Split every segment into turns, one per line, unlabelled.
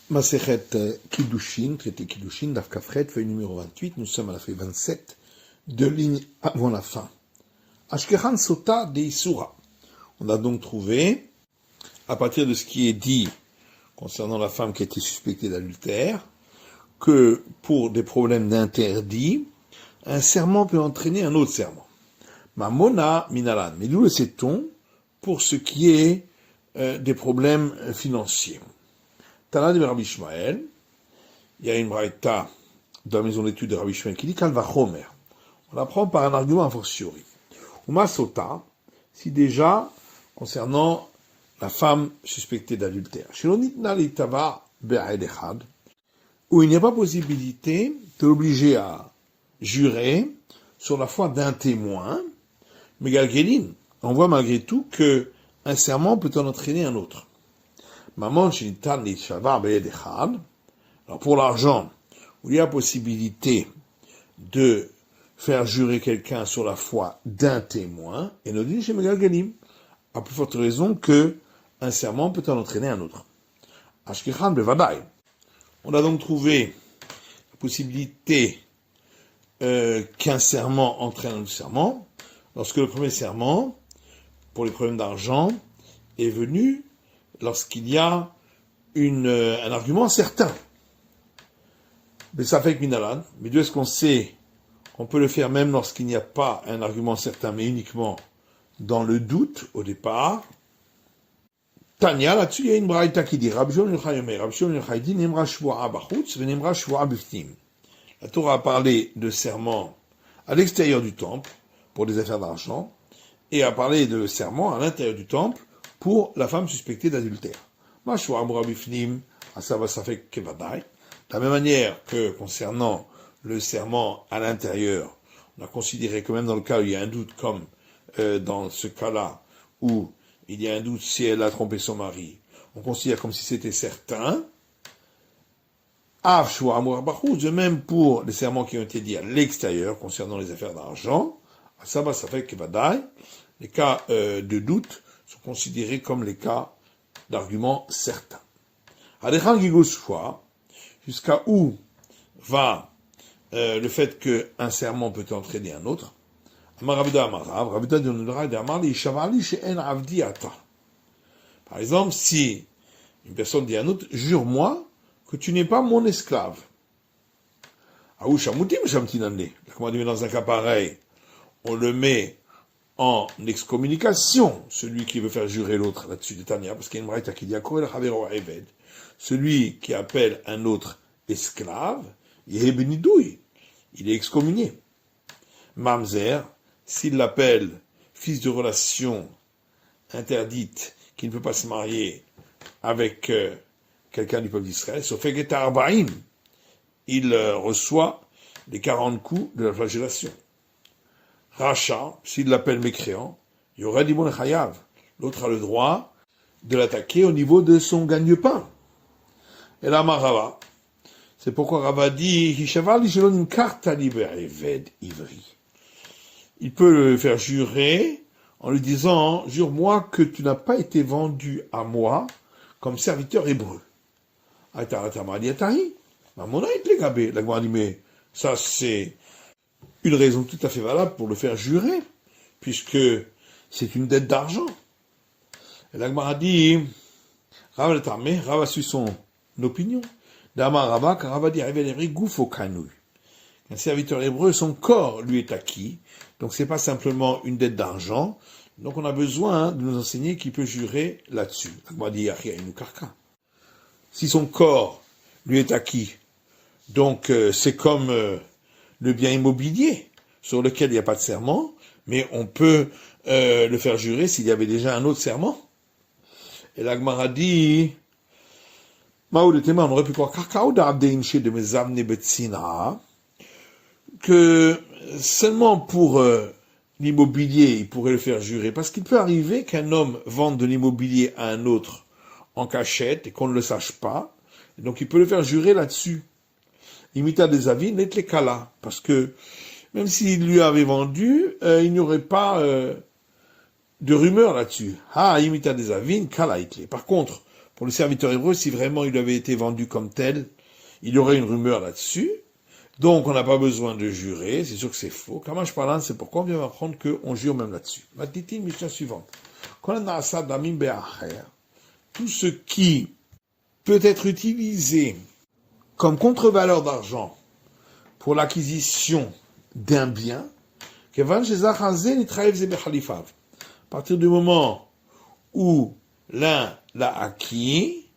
Masechet Kiddushin, traité Kiddushin, Daf Kafret, feuille numéro 28, nous sommes à la feuille 27, deux lignes avant la fin. Ashkechan Sota de Isura. On a donc trouvé, à partir de ce qui est dit concernant la femme qui a été suspectée d'adultère, que pour des problèmes d'interdit, un serment peut entraîner un autre serment. Mamona Minalan. Mais d'où le sait-on pour ce qui est des problèmes financiers? Tana de Rabbi Ishmael, il y a une braïta dans la maison d'études de Rabbi Ishmael qui dit Kal vachomer. On l'apprend par un argument a fortiori. Uma sota, si déjà, concernant la femme suspectée d'adultère, Shilonitna litava be'ed echad, où il n'y a pas possibilité de l'obliger à jurer sur la foi d'un témoin, mais Galgelin, on voit malgré tout que un serment peut en entraîner un autre. Maman shinitan lishavar be'ed echad. Alors pour l'argent, où il y a possibilité de faire jurer quelqu'un sur la foi d'un témoin, et nous dit chez Megalgalim, à plus forte raison que un serment peut en entraîner un autre. Ashkechan bevadai. On a donc trouvé la possibilité qu'un serment entraîne un autre serment, lorsque le premier serment, pour les problèmes d'argent, est venu lorsqu'il y a un argument certain. Mais ça fait que Minalan, mais d'où est-ce qu'on sait qu'on peut le faire même lorsqu'il n'y a pas un argument certain, mais uniquement dans le doute au départ? Tania, là-dessus, il y a une braïta qui dit Rabbi Shimon Yochai dit Nemra Shvu'a bachutz venemra Shvu'a bifnim. La Torah a parlé de serment à l'extérieur du temple pour des affaires d'argent et a parlé de serment à l'intérieur du temple pour la femme suspectée d'adultère. Ma Shvu'a bifnim, asava safek kevadai. De la même manière que concernant le serment à l'intérieur, on a considéré que même dans le cas où il y a un doute, comme dans ce cas-là, où il y a un doute si elle a trompé son mari, on considère comme si c'était certain. De même pour les serments qui ont été dits à l'extérieur concernant les affaires d'argent, ça fait que les cas de doute sont considérés comme les cas d'argument certains. Jusqu'à où va le fait qu'un serment peut entraîner un autre. Par exemple, si une personne dit à un autre, jure-moi que tu n'es pas mon esclave. Dans un cas pareil, on le met en excommunication, celui qui veut faire jurer l'autre là-dessus de Tania, parce qu'il y a une braïta qui dit celui qui appelle un autre esclave, il est excommunié. Mamzer, s'il l'appelle fils de relation interdite, qui ne peut pas se marier avec quelqu'un du peuple d'Israël, sauf que il reçoit les 40 coups de la flagellation. Racha, s'il l'appelle mécréant, il y aura Dimon Chayav. L'autre a le droit de l'attaquer au niveau de son gagne-pain. Et là, Marava, c'est pourquoi Rava dit, il peut le faire jurer en lui disant, jure-moi que tu n'as pas été vendu à moi comme serviteur hébreu. La Gemara dit, mais ça c'est une raison tout à fait valable pour le faire jurer, puisque c'est une dette d'argent. Et la Gemara dit, Rava suit son opinion. Damar Rava, car Rava dit, un serviteur hébreu, son corps lui est acquis, donc c'est pas simplement une dette d'argent, donc on a besoin de nous enseigner qu'il peut jurer là-dessus. Si son corps lui est acquis, donc c'est comme le bien immobilier sur lequel il n'y a pas de serment, mais on peut le faire jurer s'il y avait déjà un autre serment. Et la Gemara dit, on aurait pu croire que seulement pour l'immobilier, il pourrait le faire jurer, parce qu'il peut arriver qu'un homme vende de l'immobilier à un autre en cachette et qu'on ne le sache pas, donc il peut le faire jurer là-dessus. Imita des avis, n'est les kala, parce que même s'il lui avait vendu, il n'y aurait pas de rumeur là-dessus. Ah, imita des avis, kala itle. Par contre, pour le serviteur hébreu, si vraiment il avait été vendu comme tel, il y aurait une rumeur là-dessus. Donc, on n'a pas besoin de jurer, c'est sûr que c'est faux. Kamash Palan, c'est pourquoi on vient apprendre qu'on jure même là-dessus. Matiti, mission suivante. Tout ce qui peut être utilisé comme contre-valeur d'argent pour l'acquisition d'un bien, à partir du moment où l'un l'a acquis,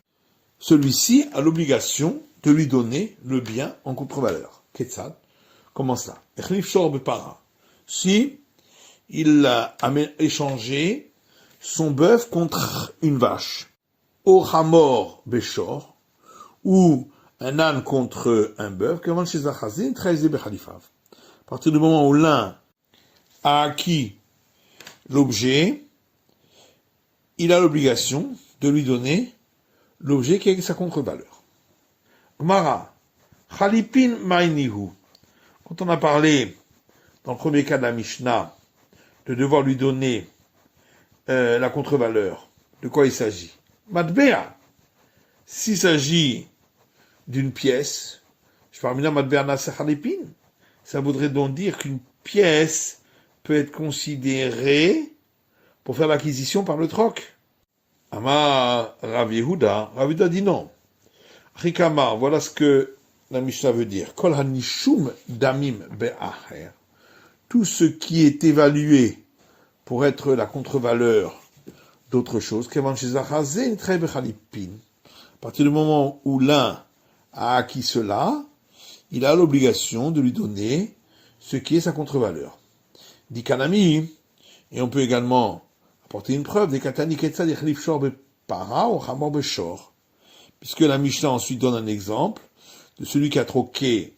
celui-ci a l'obligation de lui donner le bien en contre-valeur. Ketzad, comment cela? Si il a échangé son bœuf contre une vache, au hamor beshor, ou un âne contre un bœuf, à partir du moment où l'un a acquis l'objet, il a l'obligation de lui donner l'objet qui a sa contre-valeur. Gmara, Chalipin Mainihu. Quand on a parlé, dans le premier cas de la Mishnah, de devoir lui donner la contre-valeur, de quoi il s'agit? Matbea. S'il s'agit d'une pièce, je parle là Matbea Nasa Chalipin, ça voudrait donc dire qu'une pièce peut être considérée pour faire l'acquisition par le troc. Ama Rav Yehuda dit non. Rikama, voilà ce que la Mishnah veut dire. Kol hanishum damim be'acher. Tout ce qui est évalué pour être la contre-valeur d'autre chose, à partir du moment où l'un a acquis cela, il a l'obligation de lui donner ce qui est sa contre-valeur. Dit Kanami, et on peut également apporter une preuve, des katani ketzad yechlif shor bepara ou chamor beshor, puisque la Mishnah ensuite donne un exemple de celui qui a troqué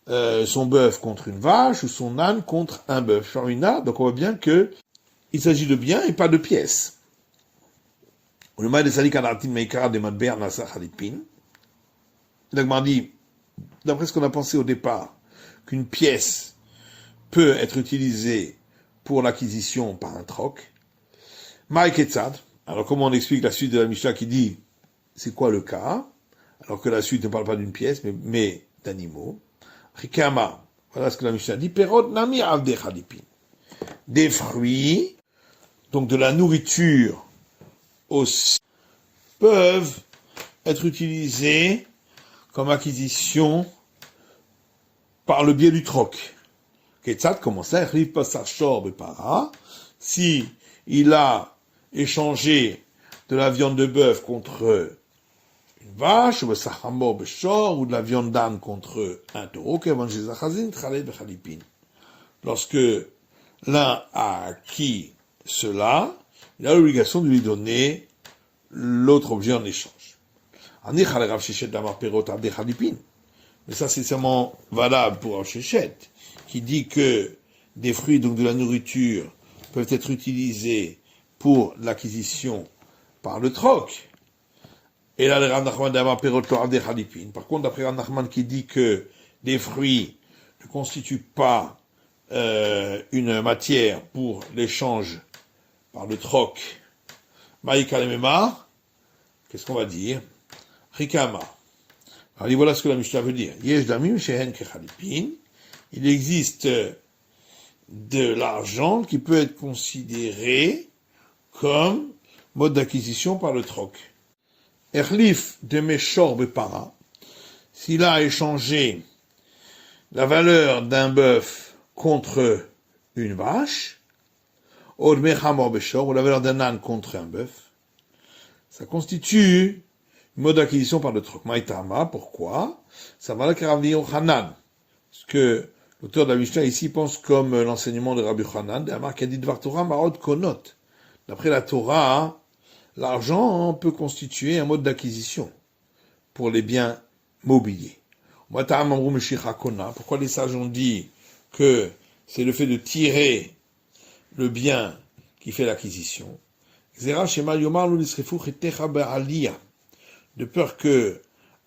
son bœuf contre une vache ou son âne contre un bœuf. Donc on voit bien que il s'agit de biens et pas de pièces. Le maï de salik anatim meikara de madber nasa chalipin. L'agmar dit, d'après ce qu'on a pensé au départ, qu'une pièce peut être utilisée pour l'acquisition par un troc. Maï ketzad. Alors comment on explique la suite de la Mishnah qui dit, c'est quoi le cas? Alors que la suite ne parle pas d'une pièce, mais d'animaux. Rikama, voilà ce que la Mishnah dit, perot nami avde chalipin. Des fruits, donc de la nourriture aussi, peuvent être utilisés comme acquisition par le biais du troc. Ketzad, comment ça? Si il a échangé de la viande de bœuf contre une vache, ou de la viande d'âne contre un taureau, lorsque l'un a acquis cela, il a l'obligation de lui donner l'autre objet en échange. Mais ça, c'est seulement valable pour Rav Sheshet, qui dit que des fruits, donc de la nourriture, peuvent être utilisés pour l'acquisition par le troc. Et là, le Rav Nachman d'Amar Perot Avde Chalipin. Par contre, d'après Rav Nachman qui dit que des fruits ne constituent pas une matière pour l'échange par le troc, Maïka Lemema, qu'est-ce qu'on va dire? Rikama. Alors, voilà ce que la Mishnah veut dire. Yesh damim shehen kechalipin. Il existe de l'argent qui peut être considéré comme mode d'acquisition par le troc. Erlif de meshor bepara. S'il a échangé la valeur d'un bœuf contre une vache, ou la valeur d'un âne contre un bœuf, ça constitue une mode d'acquisition par le troc. Maïtama, pourquoi? Ça va là que Rabbi Yochanan. Parce que l'auteur de la Mishnah ici pense comme l'enseignement de Rabbi Yochanan, d'Amar qui a dit Dvar Torah Marot Konot. D'après la Torah, l'argent peut constituer un mode d'acquisition pour les biens mobiliers. Pourquoi les sages ont dit que c'est le fait de tirer le bien qui fait l'acquisition? De peur que,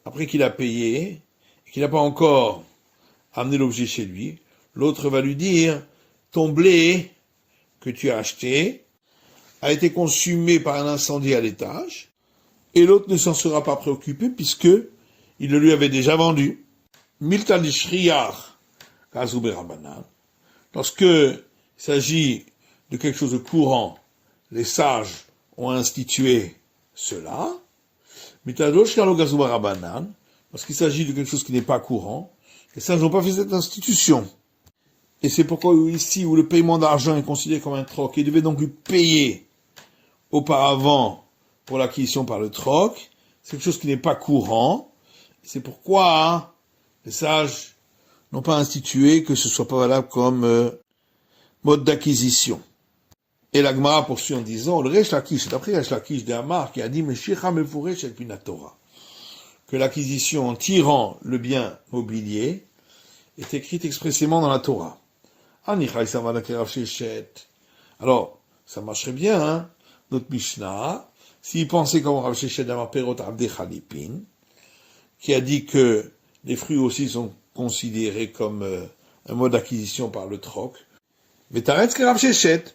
après qu'il a payé, et qu'il n'a pas encore amené l'objet chez lui, l'autre va lui dire, ton blé que tu as acheté a été consumé par un incendie à l'étage, et l'autre ne s'en sera pas préoccupé puisque il le lui avait déjà vendu. Milta l'ishriyar kazou berabanan. Lorsque il s'agit de quelque chose de courant, les sages ont institué cela. Milta l'ishriar kazou berabanan. Lorsqu'il s'agit de quelque chose qui n'est pas courant, les sages n'ont pas fait cette institution. Et c'est pourquoi ici, où le paiement d'argent est considéré comme un troc, il devait donc lui payer auparavant pour l'acquisition par le troc, c'est quelque chose qui n'est pas courant. C'est pourquoi les sages n'ont pas institué que ce soit pas valable comme mode d'acquisition. Et la Gemara poursuit en disant, le Resh Lakish, c'est d'après Resh Lakish de Hamar qui a dit, Meshicha mefuresh el pinatora, que l'acquisition en tirant le bien mobilier est écrite expressément dans la Torah. Alors, ça marcherait bien, hein, notre Mishnah, s'il pensait comme Rav Sheshet d'Amar Perot Abdei Chalipin, qui a dit que les fruits aussi sont considérés comme un mode d'acquisition par le troc. Mais t'arrêtes que Rav Sheshet.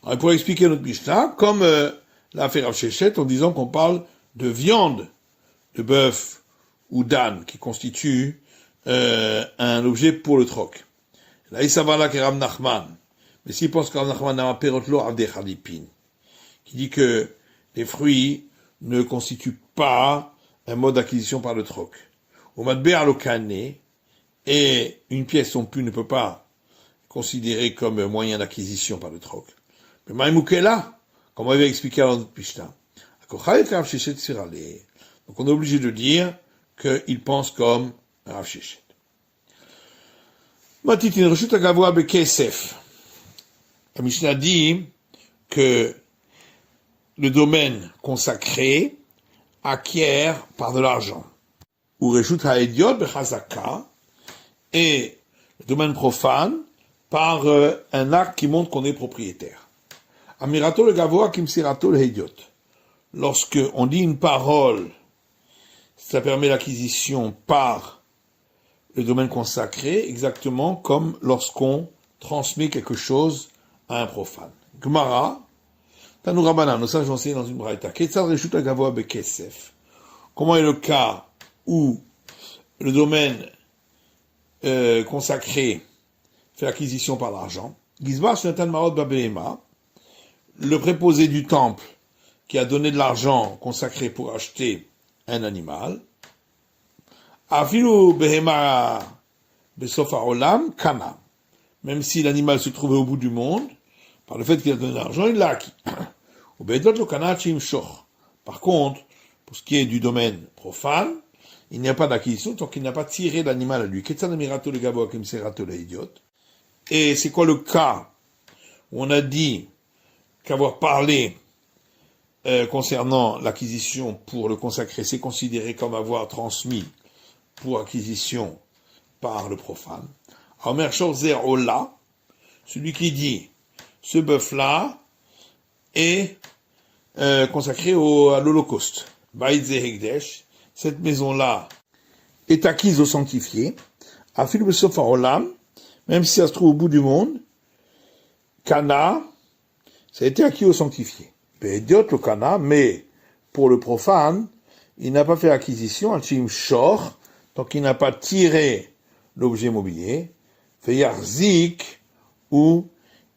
Alors, pour expliquer notre Mishnah, comme l'a fait Rav Sheshet, en disant qu'on parle de viande de bœuf ou d'âne, qui constitue un objet pour le troc. Là, il s'avala que Rav Nachman. Mais s'il pense que Rav Nachman n'a pas perot lo Abdei Chalipin, qui dit que les fruits ne constituent pas un mode d'acquisition par le troc. Au matbe'ar lo kané, et une pièce non plus ne peut pas considérer comme moyen d'acquisition par le troc. Mais Maïmoukela, comme on avait expliqué dans notre Mishnah, donc on est obligé de dire qu'il pense comme Rav Sheshet. La Mishnah dit que le domaine consacré acquiert par de l'argent. Ou reshut ha'ediot bechazaka, et le domaine profane par un acte qui montre qu'on est propriétaire. Amirato le gavoa kimsirato le hediot. Lorsque on dit une parole, ça permet l'acquisition par le domaine consacré, exactement comme lorsqu'on transmet quelque chose à un profane. Gemara, Tanu Rabbanan, nos sages ont enseigné dans une braïta. Ketzad reshut ha'gavoa bekesef. Comment est le cas où le domaine consacré fait l'acquisition par l'argent? Gizbar shenatan marot babehema, le préposé du temple qui a donné de l'argent consacré pour acheter un animal. Afilu behema besof ha'olam kana, même si l'animal se trouvait au bout du monde, par le fait qu'il a donné de l'argent, il l'a acquis. Par contre, pour ce qui est du domaine profane, il n'y a pas d'acquisition tant qu'il n'a pas tiré l'animal à lui. Et c'est quoi le cas où on a dit qu'avoir parlé concernant l'acquisition pour le consacré, c'est considéré comme avoir transmis pour acquisition par le profane. Omer Shorzer Ola, celui qui dit ce bœuf-là est consacré à l'Holocauste. Baïdze Hekdesh, cette maison-là est acquise au sanctifié. Afil Besofa Olam, même si ça se trouve au bout du monde, Kana, ça a été acquis au sanctifié. Bédiot le Kana, mais pour le profane, il n'a pas fait acquisition, Alchim Shor, tant qu'il n'a pas tiré l'objet mobilier, Feyarzik, ou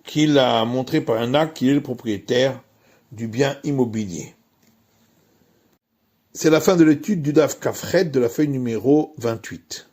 qu'il a montré par un acte qu'il est le propriétaire du bien immobilier. C'est la fin de l'étude du Daf Kafret de la feuille numéro 28.